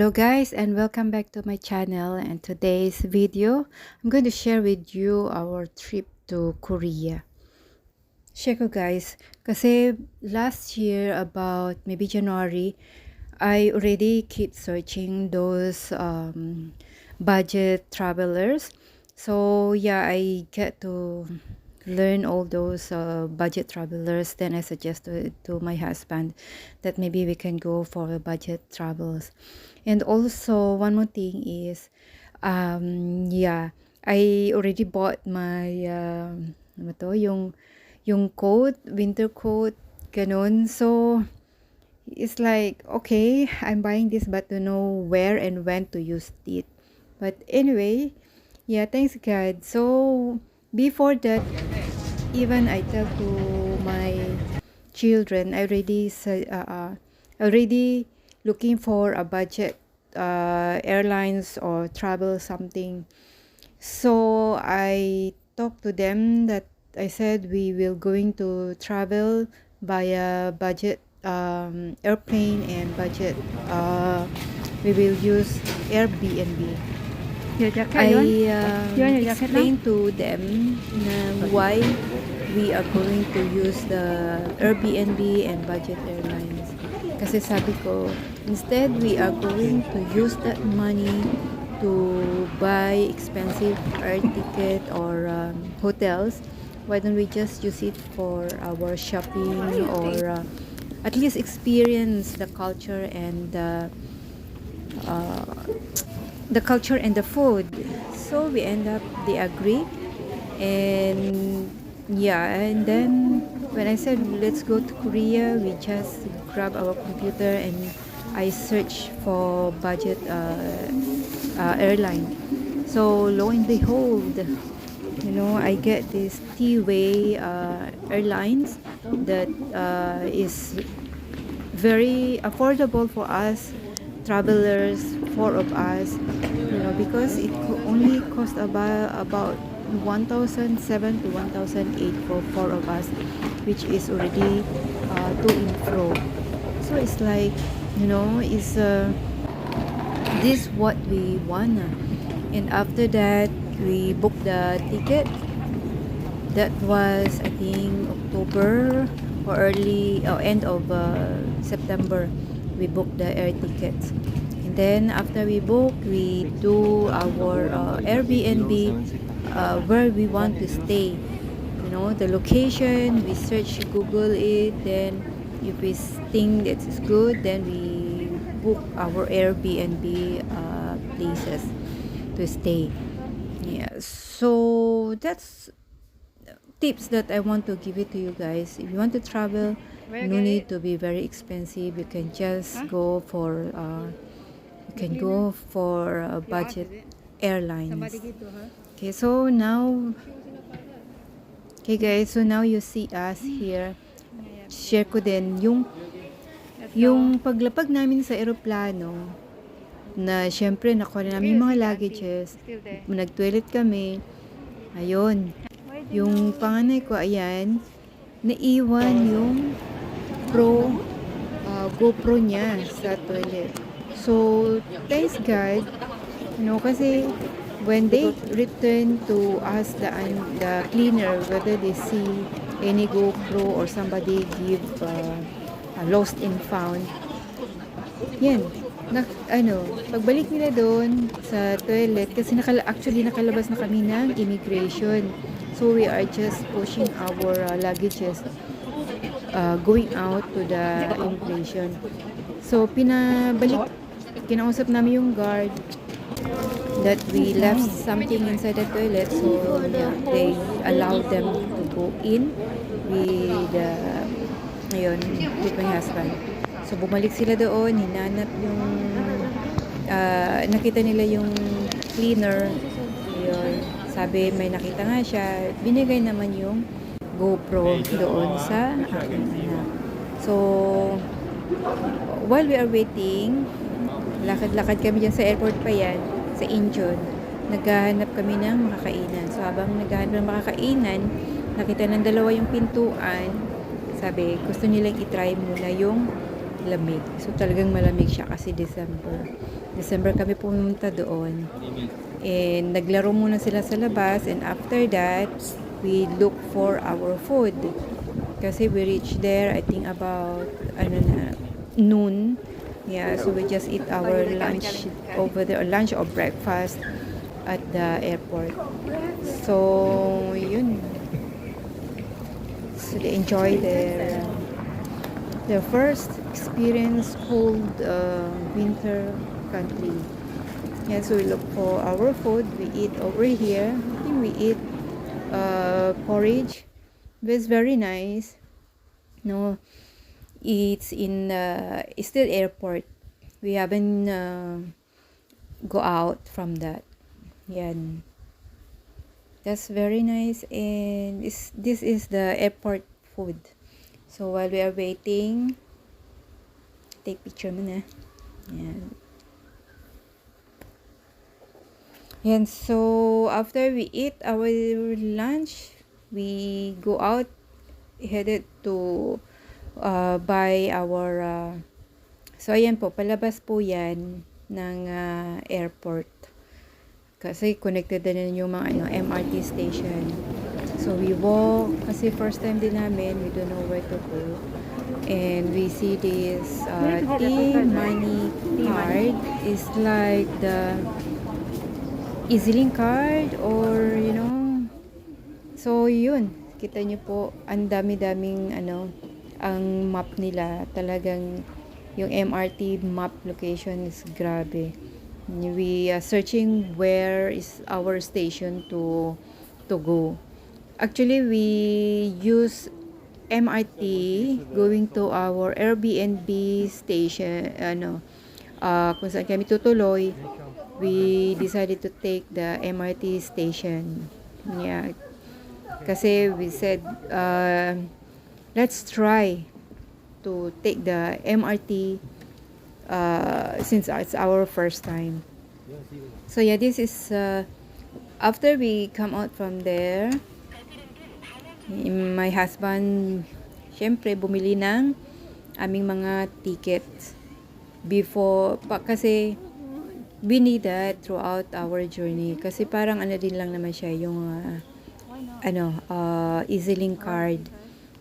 Hello guys, and welcome back to my channel. And today's video I'm going to share with you our trip to Korea. Share ko guys, kasi last year about maybe January, I already keep searching those budget travelers. So yeah, I get to learn all those budget travelers. Then I suggested to my husband that maybe we can go for budget travels. And also one more thing is yeah, I already bought my ano to, yung coat, winter coat, ganun. So it's like, okay, I'm buying this but to know where and when to use it. But anyway, yeah, thanks God. So before that, even I tell to my children, I already already looking for a budget airlines or travel something. So I talked to them that I said we will going to travel via budget airplane and budget we will use Airbnb. Your jacket, I Yun yung jacket lang? explained to them na why we are going to use the Airbnb and budget airlines. Kasi sabi ko, instead we are going to use that money to buy expensive air ticket or hotels. Why don't we just use it for our shopping or at least experience the culture and uh, the culture and the food. So we end up they agree, and yeah, and then when I said let's go to Korea, we just grab our computer and I search for budget airline. So lo and behold, I get this T-Way airlines that is very affordable for us travelers, four of us, because it only cost about 1,007 to 1,008 for four of us, which is already to and fro. So it's like, is this what we want? And after that, we booked the ticket. That was, I think, October or early or end of September. We booked the air tickets, and then after we book, we do our Airbnb where we want to stay. The location, we search Google it, then if we think that is good, then we book our Airbnb places to stay. Yeah, so that's tips that I want to give it to you guys. If you want to travel, no need to be very expensive. You can just go for budget airlines. Okay, so now, okay guys, so now you see us here. Share ko din yung paglapag namin sa eroplano na syempre nakuha namin yung mga luggages. Nag-toilet kami. Ayun. Yung panganay ko, ayan, naiwan yung GoPro niya sa toilet. So, thanks God, kasi when they return to us the cleaner, whether they see any GoPro or somebody give lost and found, yan, pagbalik nila doon sa toilet, kasi actually nakalabas na kami ng immigration. So we are just pushing our luggages going out to the immigration. So kinausap namin yung guard that we left something inside the toilet. So yeah, they allowed them to go in with with my husband. So bumalik sila doon, hinanap yung nakita nila yung cleaner. Ayun, sabi may nakita nga siya, binigay naman yung GoPro doon sa aking anak. So while we are waiting, lakad-lakad kami dyan sa airport pa yan, sa Incheon, naghahanap kami ng makakainan. So habang naghahanap ng makakainan, nakita ng dalawa yung pintuan. Sabi, gusto nilang itry muna yung lamig. So talagang malamig siya kasi December kami pumunta doon. And naglaro muna sila sa labas, and after that, we look for our food. Kasi we reached there, I think about noon. Yeah, so we just eat our lunch over there, or lunch or breakfast at the airport. So, yun. So they enjoy their first experience cold winter country. Yeah, so we look for our food. We eat over here. I think we eat porridge. It's very nice. No, it's it's still airport. We haven't go out from that. Yeah, that's very nice. And this is the airport food. So while we are waiting, take picture muna. Yeah. And so after we eat our lunch, we go out, headed to buy our so ayan po, palabas po yan ng airport. Kasi connected din yung mga MRT station. So we walk, kasi first time din namin, we don't know where to go. And we see this T-Money card. It's like the EasyLink card, or so yun, kita nyo po, ang dami-daming ang map nila, talagang yung MRT map location is grabe. We are searching where is our station to go. Actually, we use MRT going to our Airbnb station, kung saan kami tutuloy. We decided to take the MRT station. Yeah. Kasi we said, let's try to take the MRT since it's our first time. So yeah, this is after we come out from there, my husband syempre bumili ng aming mga tickets before kasi we need that throughout our journey, kasi parang din lang naman siya yung EasyLink card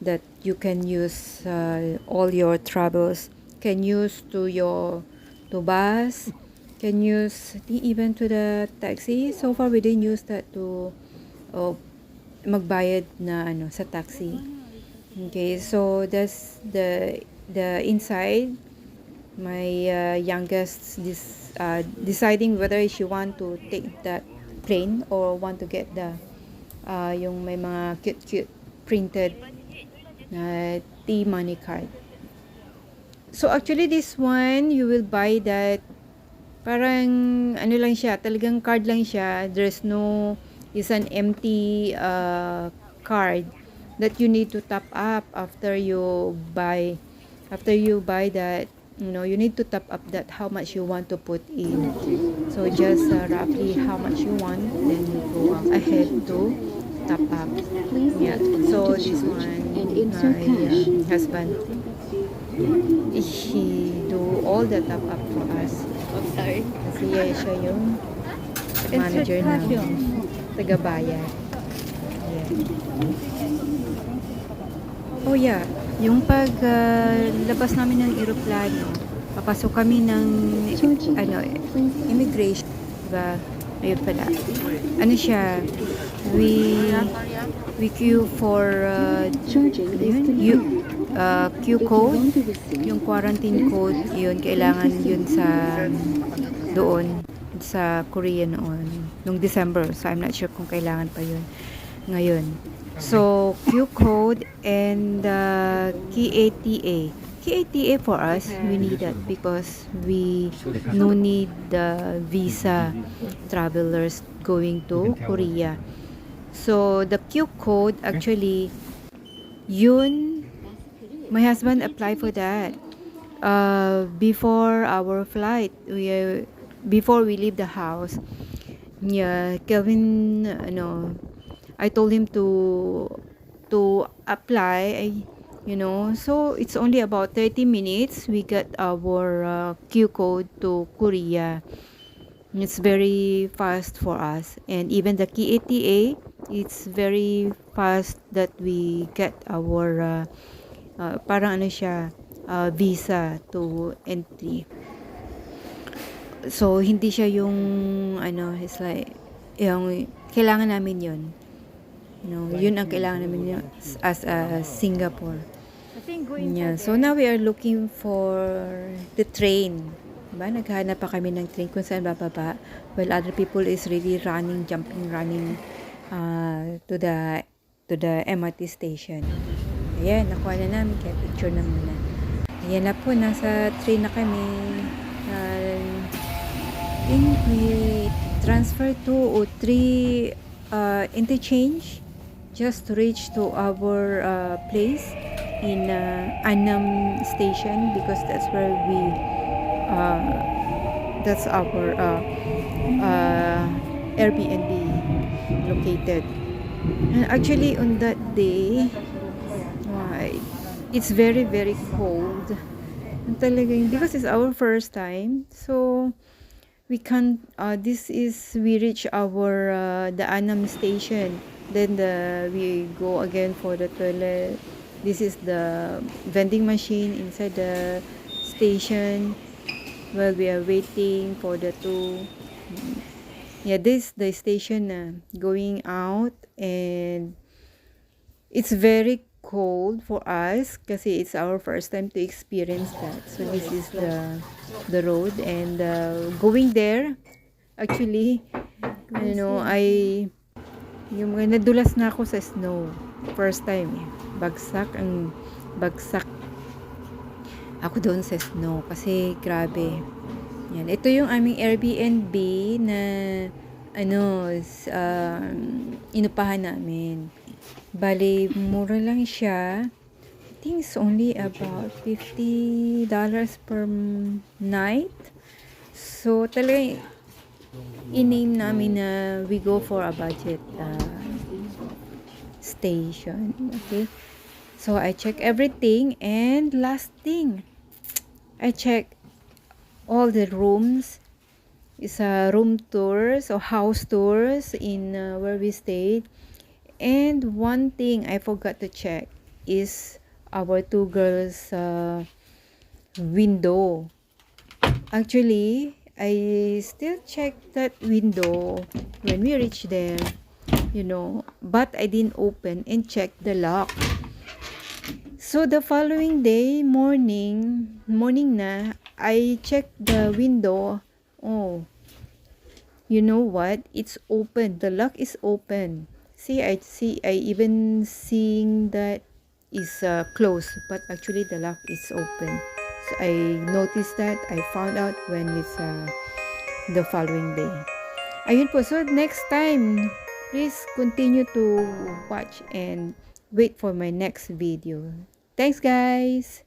that you can use all your travels, can use to bus, can use even to the taxi. So far we didn't use that to magbayad na sa taxi. Okay, so that's the inside. My youngest deciding whether she want to take that plane or want to get the yung may mga cute printed T-Money card. So actually this one, you will buy that, parang lang siya, talagang card lang siya. There's no, is an empty card that you need to top up after you buy that. You need to top up that how much you want to put in. So just roughly how much you want, then you go ahead to top up. Yeah. So this one, my husband, he do all the top up for us. Sorry. Kasi siya yung manager namin, taga-bayad. Yeah. Oh yeah, yung pag labas namin ng eroplano, papasok kami ng immigration, diba? Ayun pala. Siya, we queue for Q code, yung quarantine code, yun kailangan yun doon sa Korea nung December. So I'm not sure kung kailangan pa yun ngayon. So Q code and KATA. KATA for us, we need that because we no need the visa travelers going to Korea. So the Q code, actually, yun, my husband applied for that before our flight. Before we leave the house. Yeah, Kelvin, I told him to apply. So it's only about 30 minutes. We got our Q code to Korea. It's very fast for us, and even the KATA, it's very fast that we get our parang ano siya, visa to entry. So hindi siya yung it's like yung kailangan namin yun. Yun ang kailangan namin yun as a Singapore. I think go inside Yeah. there. So now we are looking for the train. Diba? Naghahanap pa kami ng train kung saan bababa. While other people is really running, jumping, running to the MRT station. Ayan, nakuha na namin. Kaya picture na muna. Ayan na po, nasa train na kami. I think we transfer 2 or 3 interchange just to reach to our place in Annam station, because that's where we that's our Airbnb located. And actually on that day, it's very very cold. Talagang, because it's our first time, so we can't we reach our the Annam station, then we go again for the toilet. This is the vending machine inside the station while we are waiting for the two. This the station going out, and it's very cold for us kasi it's our first time to experience that. So this is the road, and going there, actually, nadulas na ako sa snow first time. Bagsak ako doon sa snow kasi grabe. Yan, ito yung aming Airbnb na inupahan namin. Bali, mura lang siya. I think it's only about $50 per night. So, talagang in-name namin na we go for a budget station. Okay? So, I check everything. And last thing, I check all the rooms. It's room tours or house tours in where we stayed. And one thing I forgot to check is our two girls window. Actually, I still checked that window when we reached there, but I didn't open and check the lock. So the following day morning na, I checked the window. Oh, you know what? It's open. The lock is open. I even seeing that is closed, but actually the lock is open. So I noticed that. I found out when it's the following day. Ayun po. So next time, please continue to watch and wait for my next video. Thanks, guys.